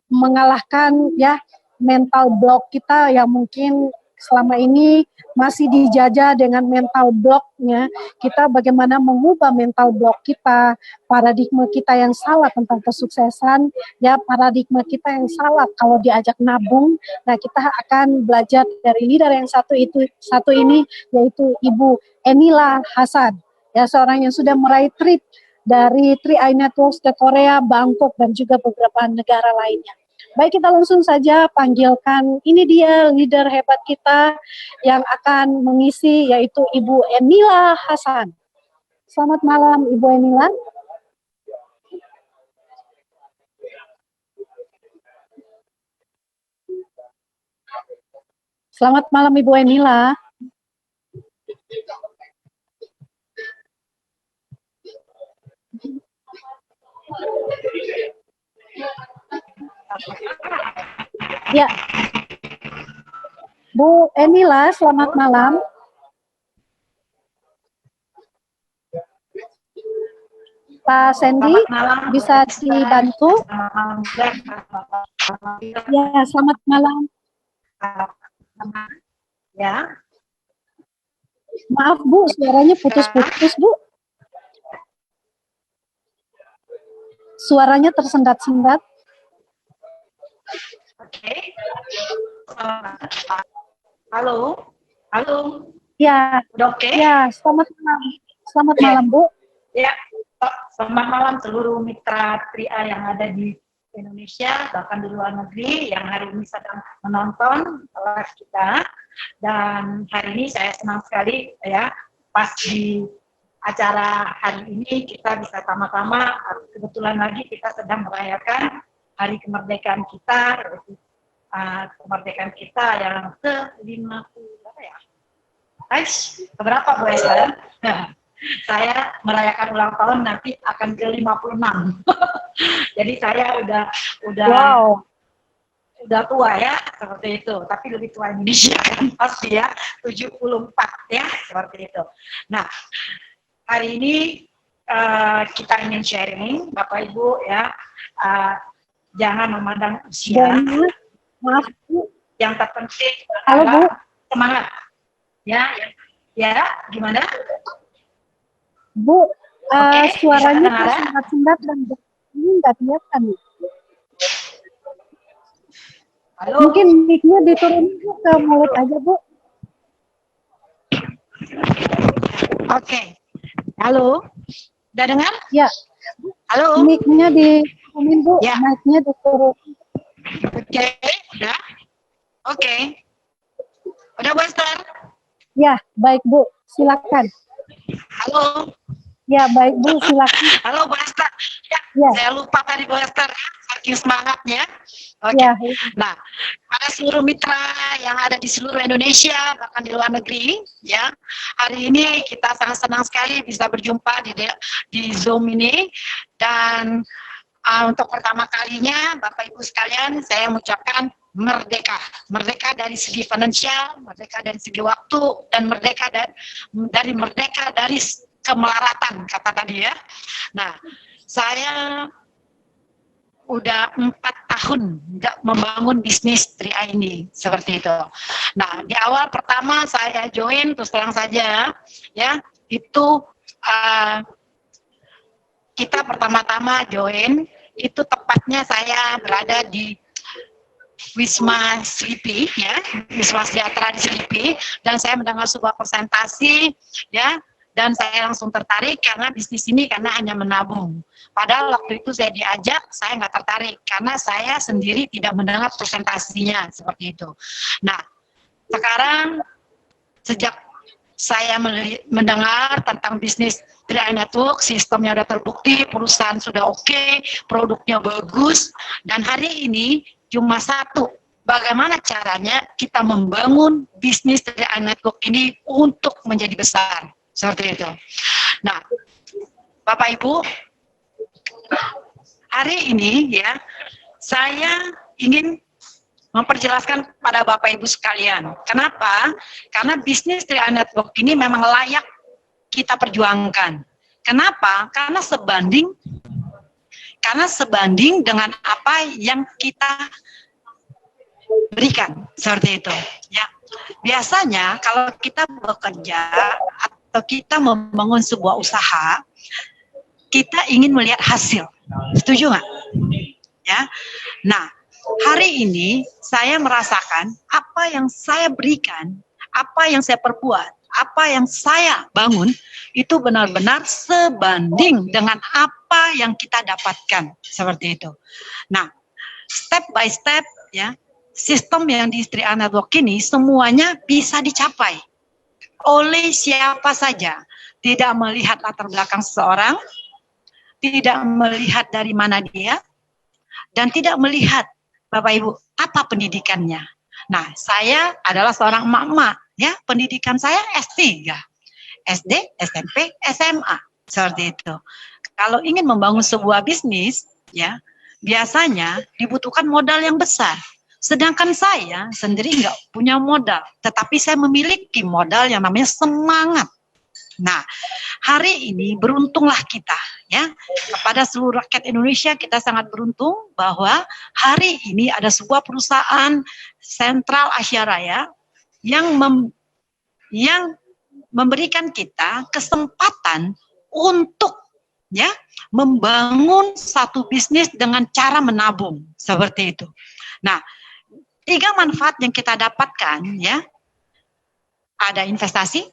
mengalahkan ya mental block kita yang mungkin selama ini masih dijajah dengan mental blocknya. Kita bagaimana mengubah mental block kita, paradigma kita yang salah tentang kesuksesan, ya paradigma kita yang salah kalau diajak nabung. Nah, kita akan belajar dari leader yang satu ini, yaitu Ibu Enila Hasan, ya seorang yang sudah meraih trip dari 3i Networks ke Korea, Bangkok, dan juga beberapa negara lainnya. Baik, kita langsung saja panggilkan, ini dia leader hebat kita yang akan mengisi, yaitu Ibu Enila Hasan. Selamat malam Ibu Enila. Selamat malam Ibu Enila. Ya, Bu Enila, selamat malam. Pak Sandy, Selamat malam, bisa dibantu? Selamat malam juga, Bapak. Ya, selamat malam. Ya, Maaf Bu, suaranya putus-putus Bu. Suaranya tersendat-sendat. oke. Halo, halo, Ya, udah oke? ya, selamat malam. Selamat malam Bu. Ya, selamat malam seluruh mitra 3A yang ada di Indonesia, bahkan di luar negeri yang hari ini sedang menonton live kita. Dan hari ini saya senang sekali ya, pas di acara hari ini kita bisa sama-sama, kebetulan lagi kita sedang merayakan hari kemerdekaan kita, kemerdekaan kita yang ke-50 berapa ya? Guys, berapa Bu Esther? Saya merayakan ulang tahun nanti akan ke-56. Jadi saya udah tua ya, seperti itu. Tapi lebih tua Indonesia kan pasti ya, 74 ya, seperti itu. Nah, hari ini kita ingin sharing, Bapak Ibu ya, jangan memandang usia. Maaf Bu. Yang terpenting Halo Bu. adalah semangat. Ya, gimana? Bu, Oke, suaranya bisa dengar, ya? tersendat-sendat dan ini nggak kelihatan. Halo. Mungkin mic-nya diturunin Bu, ke mulut aja Bu. Oke. Halo. Udah dengar? Ya, Halo. mic-nya diturunin Bu, Ya. mic-nya diturunin. Oke, udah. Oke. Udah Bu Esther? Ya, baik Bu, silakan. Halo. Ya, baik Bu, silakan. Halo Bu Esther. Ya. Saya lupa tadi Bu Esther, saking semangatnya. Oke. Ya. Nah, pada seluruh mitra yang ada di seluruh Indonesia, bahkan di luar negeri, ya, hari ini kita sangat senang sekali bisa berjumpa di Zoom ini. Dan untuk pertama kalinya, Bapak Ibu sekalian, saya mengucapkan merdeka. Merdeka dari segi finansial, merdeka dari segi waktu, dan merdeka dari kemelaratan, kata tadi ya. Nah, saya udah 4 tahun membangun bisnis 3A ini, seperti itu. Nah, di awal pertama saya join, terus terang saja, ya, itu kita pertama-tama join, itu tepatnya saya berada di Wisma Slipi, ya, Wisma Sejahtera di Slipi, dan saya mendengar sebuah presentasi, ya, dan saya langsung tertarik karena bisnis ini karena hanya menabung. Padahal waktu itu saya diajak, saya nggak tertarik karena saya sendiri tidak mendengar presentasinya seperti itu. Nah, sekarang sejak saya mendengar tentang bisnis 3A Network, sistemnya sudah terbukti, perusahaan sudah oke, produknya bagus, dan hari ini cuma satu, bagaimana caranya kita membangun bisnis 3A Network ini untuk menjadi besar, seperti itu. Nah, Bapak Ibu, hari ini ya, saya ingin memperjelaskan pada Bapak Ibu sekalian. Kenapa? Karena bisnis 3A Network ini memang layak kita perjuangkan. Kenapa? Karena sebanding dengan apa yang kita berikan, seperti itu. Ya, biasanya kalau kita bekerja atau kita membangun sebuah usaha, kita ingin melihat hasil. Setuju nggak? Ya. Nah, hari ini saya merasakan apa yang saya berikan, apa yang saya perbuat, apa yang saya bangun itu benar-benar sebanding dengan apa yang kita dapatkan, seperti itu. Nah, step by step ya, sistem yang di 3A Network ini semuanya bisa dicapai oleh siapa saja, tidak melihat latar belakang seseorang, tidak melihat dari mana dia, dan tidak melihat Bapak Ibu apa pendidikannya. Nah, saya adalah seorang emak-emak, ya, pendidikan saya S3, SD, SMP, SMA, seperti itu. Kalau ingin membangun sebuah bisnis, ya, biasanya dibutuhkan modal yang besar. Sedangkan saya sendiri nggak punya modal, tetapi saya memiliki modal yang namanya semangat. Nah, hari ini beruntunglah kita, ya, kepada seluruh rakyat Indonesia kita sangat beruntung bahwa hari ini ada sebuah perusahaan Sentral Asia Raya yang memberikan kita kesempatan untuk, ya, membangun satu bisnis dengan cara menabung seperti itu. Nah, 3 manfaat yang kita dapatkan, ya, ada investasi,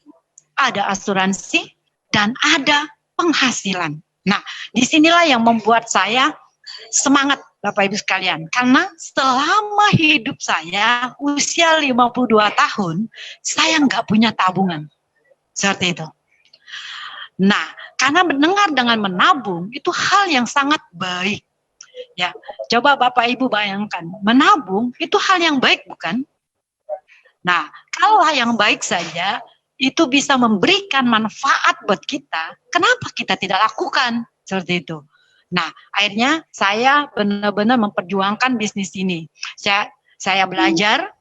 ada asuransi, dan ada penghasilan. Nah, disinilah yang membuat saya semangat, Bapak Ibu sekalian. Karena selama hidup saya, usia 52 tahun, saya nggak punya tabungan. Seperti itu. Nah, karena mendengar dengan menabung, itu hal yang sangat baik. Ya, coba Bapak Ibu bayangkan, menabung itu hal yang baik, bukan? Nah, kalau hal yang baik saja, itu bisa memberikan manfaat buat kita, kenapa kita tidak lakukan seperti itu? Nah, akhirnya saya benar-benar memperjuangkan bisnis ini. Saya belajar,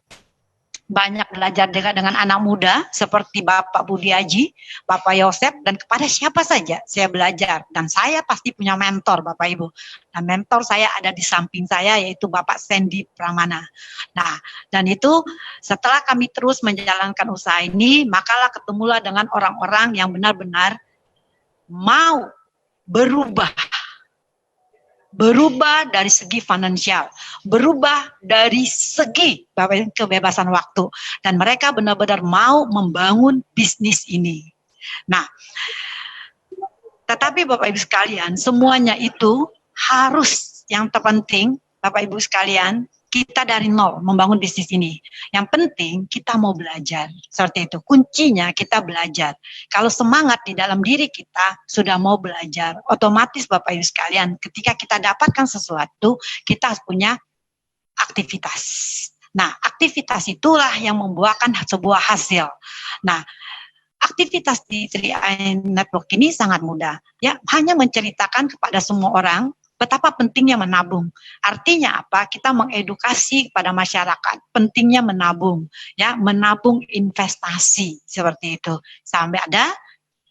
banyak belajar dengan anak muda seperti Bapak Budi Aji, Bapak Yosep, dan kepada siapa saja saya belajar. Dan saya pasti punya mentor, Bapak Ibu. Dan mentor saya ada di samping saya, yaitu Bapak Sandy Pramana. Nah, dan itu setelah kami terus menjalankan usaha ini, makalah ketemulah dengan orang-orang yang benar-benar mau berubah dari segi finansial, berubah dari segi kebebasan waktu, dan mereka benar-benar mau membangun bisnis ini. Nah, tetapi Bapak Ibu sekalian, semuanya itu harus, yang terpenting Bapak Ibu sekalian, kita dari nol membangun bisnis ini. Yang penting kita mau belajar. Seperti itu. Kuncinya kita belajar. Kalau semangat di dalam diri kita sudah mau belajar, otomatis Bapak Ibu sekalian, ketika kita dapatkan sesuatu, kita punya aktivitas. Nah, aktivitas itulah yang membuahkan sebuah hasil. Nah, aktivitas di 3i Network ini sangat mudah. Ya, hanya menceritakan kepada semua orang betapa pentingnya menabung. Artinya apa? Kita mengedukasi kepada masyarakat pentingnya menabung, ya, menabung investasi seperti itu. Sampai ada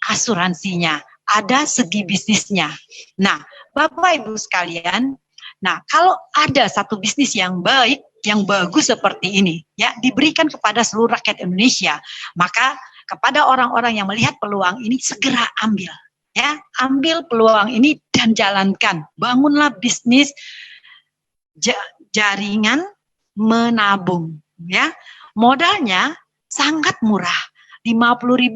asuransinya, ada segi bisnisnya. Nah, Bapak Ibu sekalian, nah, kalau ada satu bisnis yang baik, yang bagus seperti ini, ya, diberikan kepada seluruh rakyat Indonesia, maka kepada orang-orang yang melihat peluang ini segera ambil. Ya, ambil peluang ini dan jalankan. Bangunlah bisnis jaringan menabung, ya. Modalnya sangat murah, 50.000,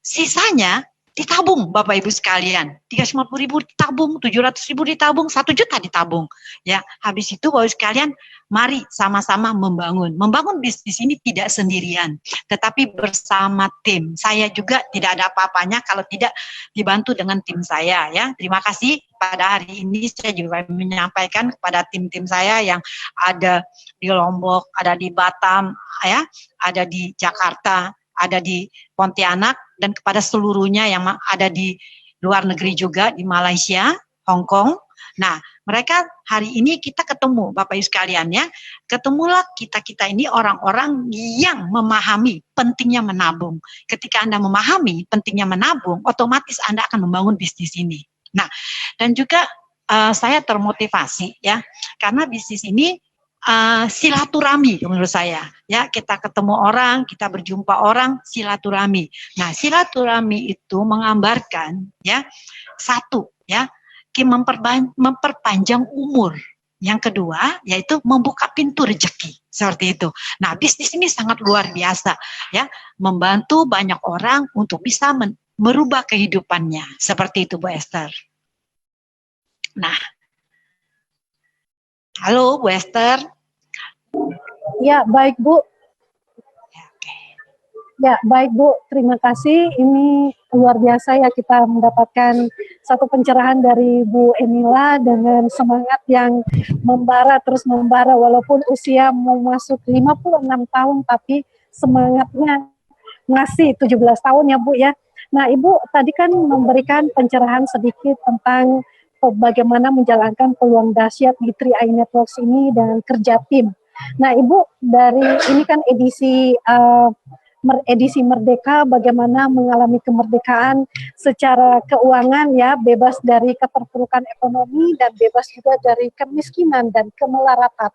sisanya ditabung, Bapak Ibu sekalian. 350.000 ditabung, 700.000 ditabung, 1 juta ditabung. Ya, habis itu Bapak Ibu sekalian, mari sama-sama membangun. Membangun bisnis ini tidak sendirian, tetapi bersama tim. Saya juga tidak ada apa-apanya kalau tidak dibantu dengan tim saya, ya. Terima kasih. Pada hari ini saya juga menyampaikan kepada tim-tim saya yang ada di Lombok, ada di Batam, ya, ada di Jakarta, ada di Pontianak, dan kepada seluruhnya yang ada di luar negeri juga, di Malaysia, Hong Kong. Nah, mereka hari ini kita ketemu, Bapak Ibu sekalian, ya. Ketemulah kita ini orang-orang yang memahami pentingnya menabung. Ketika Anda memahami pentingnya menabung, otomatis Anda akan membangun bisnis ini. Nah, dan juga saya termotivasi, ya, karena bisnis ini silaturahmi menurut saya, ya, kita ketemu orang, kita berjumpa orang, silaturahmi. Nah, silaturahmi itu menggambarkan, ya, satu, ya, memperpanjang umur. Yang kedua, yaitu membuka pintu rezeki, seperti itu. Nah, bisnis ini sangat luar biasa, ya, membantu banyak orang untuk bisa merubah kehidupannya, seperti itu, Bu Esther. Nah, halo Bu Esther. Ya, baik Bu. Ya, baik Bu, terima kasih. Ini luar biasa ya, kita mendapatkan satu pencerahan dari Bu Emila dengan semangat yang membara, terus membara, walaupun usia mau masuk 56 tahun, tapi semangatnya masih 17 tahun ya Bu ya. Nah, Ibu tadi kan memberikan pencerahan sedikit tentang bagaimana menjalankan peluang dahsyat di 3i Networks ini dengan kerja tim. Nah, Ibu, dari ini kan edisi edisi Merdeka, bagaimana mengalami kemerdekaan secara keuangan ya, bebas dari keterpurukan ekonomi dan bebas juga dari kemiskinan dan kemelaratan.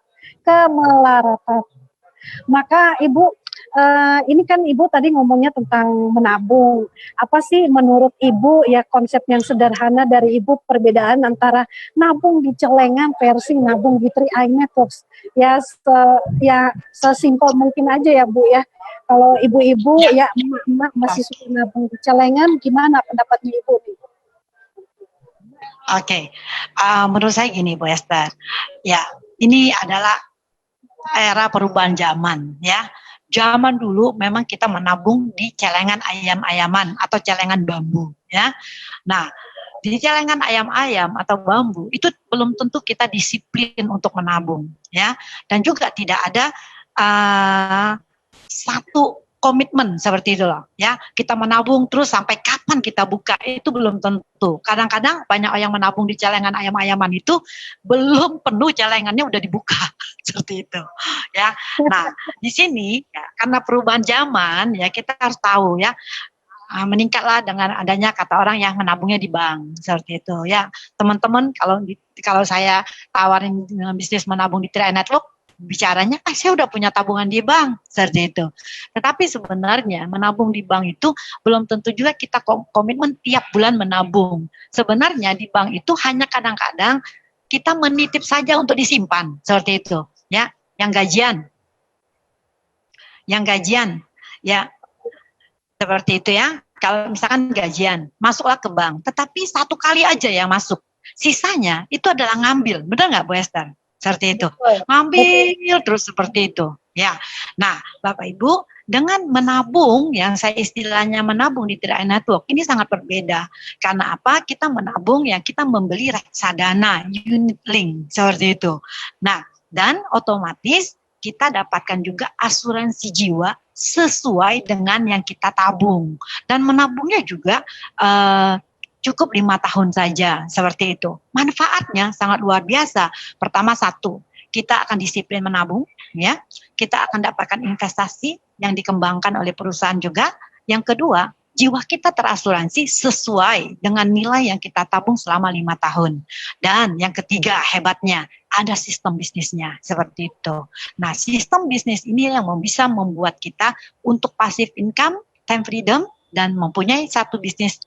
Maka Ibu, ini kan Ibu tadi ngomongnya tentang menabung. Apa sih menurut Ibu ya konsep yang sederhana dari Ibu, perbedaan antara nabung di celengan versi nabung di 3i Networks? Ya, sesimpel mungkin aja ya Bu ya. Kalau ibu-ibu ya emak-emak masih suka nabung di celengan, gimana pendapatnya Ibu? Oke. Menurut saya gini Bu Esther, ya ini adalah era perubahan zaman ya. Zaman dulu memang kita menabung di celengan ayam-ayaman atau celengan bambu ya. Nah, di celengan ayam-ayam atau bambu itu belum tentu kita disiplin untuk menabung ya. Dan juga tidak ada satu komitmen seperti itu loh ya, kita menabung terus sampai kapan kita buka itu belum tentu. Kadang-kadang banyak yang menabung di celengan ayam-ayaman itu belum penuh celengannya udah dibuka seperti itu ya. Nah di sini ya, karena perubahan zaman ya kita harus tahu ya, meningkatlah dengan adanya kata orang yang menabungnya di bank seperti itu ya. Teman-teman kalau saya tawarin bisnis menabung di 3i Network, bicaranya saya udah punya tabungan di bank seperti itu. Tetapi sebenarnya menabung di bank itu belum tentu juga kita komitmen tiap bulan menabung. Sebenarnya di bank itu hanya kadang-kadang kita menitip saja untuk disimpan seperti itu ya. Yang gajian ya seperti itu ya. Kalau misalkan gajian masuklah ke bank, tetapi satu kali aja yang masuk, sisanya itu adalah ngambil. Benar nggak Bu Esther? Seperti itu, ngambil terus seperti itu ya. Nah Bapak Ibu, dengan menabung yang saya istilahnya menabung di 3i Network ini sangat berbeda. Karena apa? Kita menabung yang kita membeli reksadana unit link seperti itu. Nah dan otomatis kita dapatkan juga asuransi jiwa sesuai dengan yang kita tabung, dan menabungnya juga cukup 5 tahun saja seperti itu. Manfaatnya sangat luar biasa. Pertama, satu, kita akan disiplin menabung ya. Kita akan dapatkan investasi yang dikembangkan oleh perusahaan juga. Yang kedua, jiwa kita terasuransi sesuai dengan nilai yang kita tabung selama 5 tahun. Dan yang ketiga, hebatnya ada sistem bisnisnya seperti itu. Nah, sistem bisnis ini yang bisa membuat kita untuk passive income, time freedom, dan mempunyai satu bisnis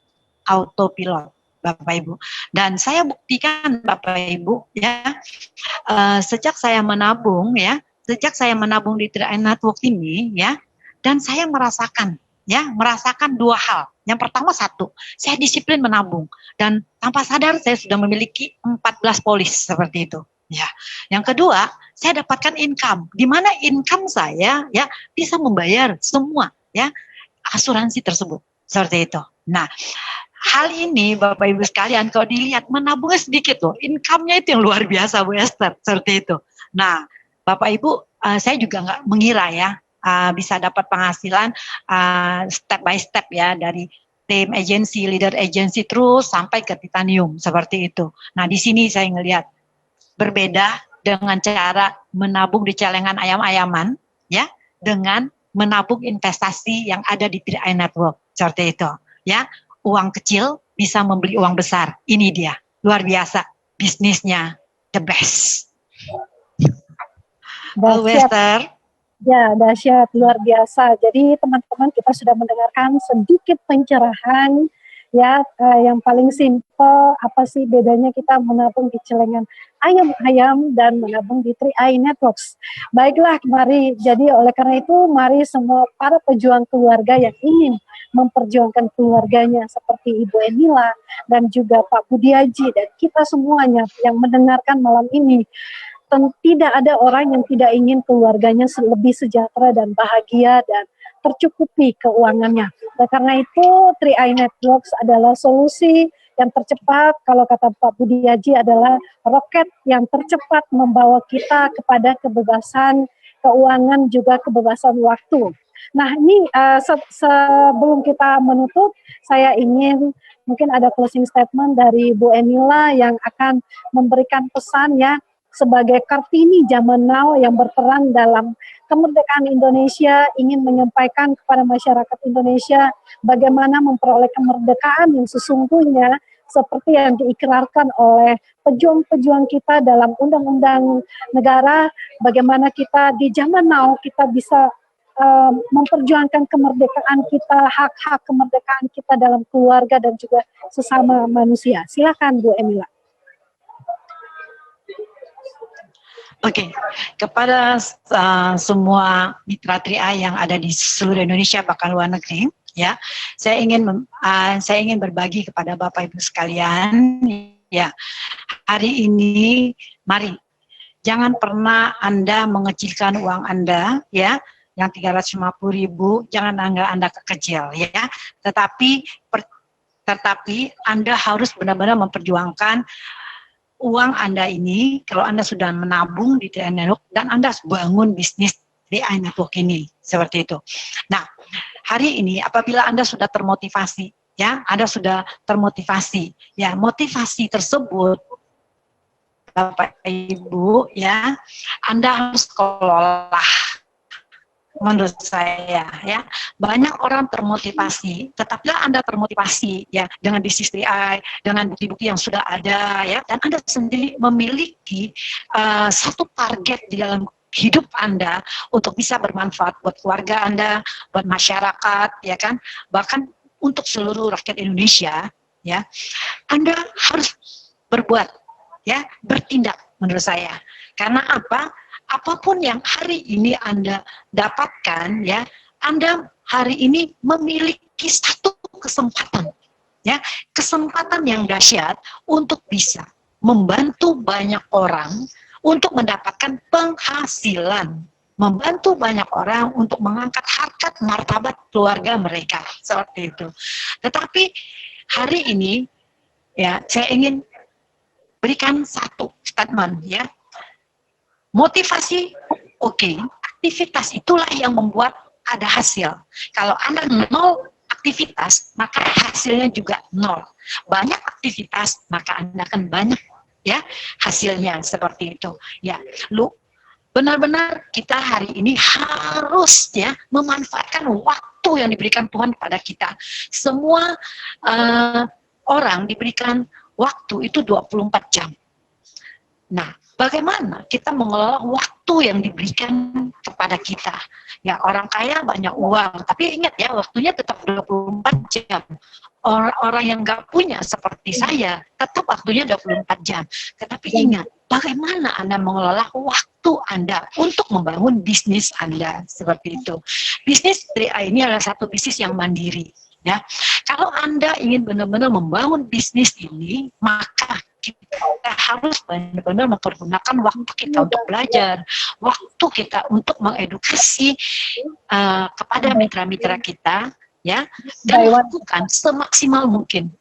autopilot, Bapak Ibu. Dan saya buktikan Bapak Ibu ya, sejak saya menabung di 3i Network ini ya, dan saya merasakan dua hal. Yang pertama, satu, saya disiplin menabung dan tanpa sadar saya sudah memiliki 14 polis seperti itu. Ya, yang kedua, saya dapatkan income, di mana income saya ya bisa membayar semua ya asuransi tersebut seperti itu. Nah, hal ini Bapak Ibu sekalian kalau dilihat menabungnya sedikit loh, income-nya itu yang luar biasa Bu Esther seperti itu. Nah, Bapak Ibu, saya juga nggak mengira ya bisa dapat penghasilan step by step ya, dari tim agency, leader agency terus sampai ke titanium seperti itu. Nah, di sini saya ngelihat berbeda dengan cara menabung di celengan ayam-ayaman ya, dengan menabung investasi yang ada di 3i Network seperti itu ya. Uang kecil bisa membeli uang besar. Ini dia, luar biasa bisnisnya, the best. Dahsyat. Ya, dahsyat, luar biasa. Jadi teman-teman, kita sudah mendengarkan sedikit pencerahan ya, yang paling simpel, apa sih bedanya kita menabung di celengan ayam-ayam dan menabung di 3i Networks. Baiklah, mari, jadi oleh karena itu, mari semua para pejuang keluarga yang ingin memperjuangkan keluarganya seperti Ibu Enila dan juga Pak Budiaji dan kita semuanya yang mendengarkan malam ini, tidak ada orang yang tidak ingin keluarganya lebih sejahtera dan bahagia dan tercukupi keuangannya. Nah, karena itu 3i Networks adalah solusi yang tercepat, kalau kata Pak Budiaji adalah roket yang tercepat membawa kita kepada kebebasan keuangan juga kebebasan waktu. Nah, ini sebelum kita menutup, saya ingin mungkin ada closing statement dari Bu Enila yang akan memberikan pesan ya, sebagai Kartini zaman now yang berperan dalam kemerdekaan Indonesia, ingin menyampaikan kepada masyarakat Indonesia bagaimana memperoleh kemerdekaan yang sesungguhnya seperti yang diikrarkan oleh pejuang-pejuang kita dalam undang-undang negara, bagaimana kita di zaman now kita bisa memperjuangkan kemerdekaan kita, hak-hak kemerdekaan kita dalam keluarga dan juga sesama manusia. Silakan Bu Emila. Oke, kepada semua mitra Tri-A yang ada di seluruh Indonesia bahkan luar negeri, ya, saya ingin berbagi kepada Bapak Ibu sekalian, ya, hari ini mari jangan pernah Anda mengecilkan uang Anda, ya, yang 350.000, jangan Anda kekecil, ya, tetapi Anda harus benar-benar memperjuangkan uang Anda ini. Kalau Anda sudah menabung di TNI Network dan Anda bangun bisnis TNI Network ini, seperti itu. Nah, hari ini apabila Anda sudah termotivasi, ya, Anda sudah termotivasi, ya, motivasi tersebut, Bapak Ibu, ya, Anda harus kelola. Menurut saya, ya, banyak orang termotivasi, tetapi Anda termotivasi, ya, dengan bisnis TRI, dengan bukti-bukti yang sudah ada, ya, dan Anda sendiri memiliki satu target di dalam hidup Anda untuk bisa bermanfaat buat keluarga Anda, buat masyarakat, ya kan, bahkan untuk seluruh rakyat Indonesia, ya, Anda harus berbuat, ya, bertindak menurut saya. Karena apa? Apapun yang hari ini Anda dapatkan, ya, Anda hari ini memiliki satu kesempatan, ya, kesempatan yang dahsyat untuk bisa membantu banyak orang untuk mendapatkan penghasilan, membantu banyak orang untuk mengangkat harkat martabat keluarga mereka, seperti itu. Tetapi hari ini, ya, saya ingin berikan satu statement, ya. Motivasi, oke. Aktivitas itulah yang membuat ada hasil. Kalau Anda nol aktivitas, maka hasilnya juga nol. Banyak aktivitas, maka Anda akan banyak, ya, hasilnya, seperti itu. Ya, benar-benar kita hari ini harus, ya, memanfaatkan waktu yang diberikan Tuhan pada kita. Semua orang diberikan waktu itu 24 jam. Nah, bagaimana kita mengelola waktu yang diberikan kepada kita? Ya, orang kaya banyak uang, tapi ingat, ya, waktunya tetap 24 jam. Orang yang nggak punya seperti saya, tetap waktunya 24 jam. Tetapi ingat, bagaimana Anda mengelola waktu Anda untuk membangun bisnis Anda, seperti itu. Bisnis TRI ini adalah satu bisnis yang mandiri. Ya, kalau Anda ingin benar-benar membangun bisnis ini, maka kita harus benar-benar mempergunakan waktu kita untuk belajar, waktu kita untuk mengedukasi kepada mitra-mitra kita, ya, dan lakukan semaksimal mungkin.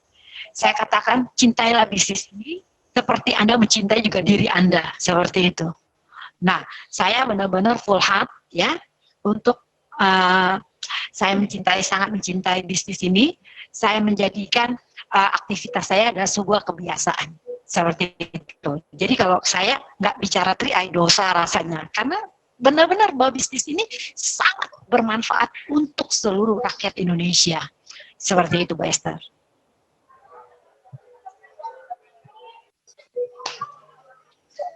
Saya katakan, cintailah bisnis ini seperti Anda mencintai juga diri Anda, seperti itu. Nah, saya benar-benar full heart, ya, untuk saya sangat mencintai bisnis ini. Saya menjadikan aktivitas saya adalah sebuah kebiasaan. Seperti itu. Jadi kalau saya nggak bicara TRI, dosa rasanya. Karena benar-benar bahwa bisnis ini sangat bermanfaat untuk seluruh rakyat Indonesia. Seperti itu, Mbak Esther.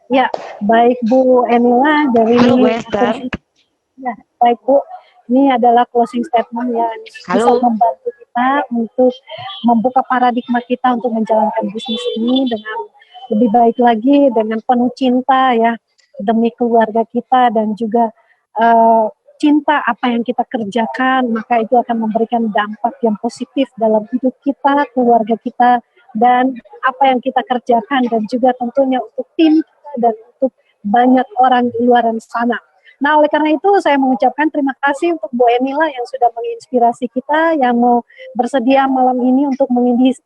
Ya, baik Bu Emila dari Halo, Bu Esther. Ya, baik Bu. Ini adalah closing statement yang bisa membantu kita untuk membuka paradigma kita untuk menjalankan bisnis ini dengan lebih baik lagi, dengan penuh cinta, ya, demi keluarga kita dan juga cinta apa yang kita kerjakan, maka itu akan memberikan dampak yang positif dalam hidup kita, keluarga kita, dan apa yang kita kerjakan, dan juga tentunya untuk tim kita dan untuk banyak orang di luar sana. Nah, oleh karena itu saya mengucapkan terima kasih untuk Bu Emila yang sudah menginspirasi kita, yang mau bersedia malam ini untuk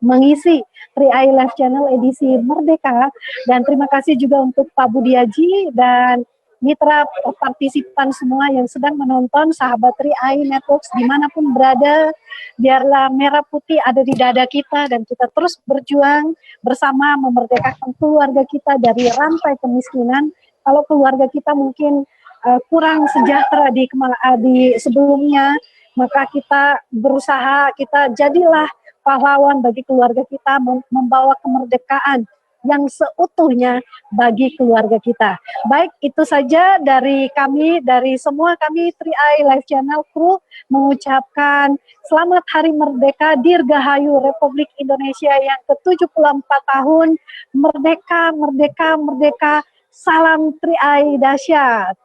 mengisi Tri-I Live Channel edisi Merdeka, dan terima kasih juga untuk Pak Budiaji dan mitra partisipan semua yang sedang menonton, sahabat Tri-I Networks dimanapun berada, biarlah merah putih ada di dada kita dan kita terus berjuang bersama memerdekakan keluarga kita dari rantai kemiskinan. Kalau keluarga kita mungkin kurang sejahtera di sebelumnya, maka kita berusaha, kita jadilah pahlawan bagi keluarga kita, membawa kemerdekaan yang seutuhnya bagi keluarga kita. Baik, itu saja dari kami, dari semua kami 3i Live Channel Crew mengucapkan selamat Hari Merdeka, Dirgahayu Republik Indonesia yang ke-74 tahun. Merdeka, merdeka, merdeka. Salam 3i dahsyat.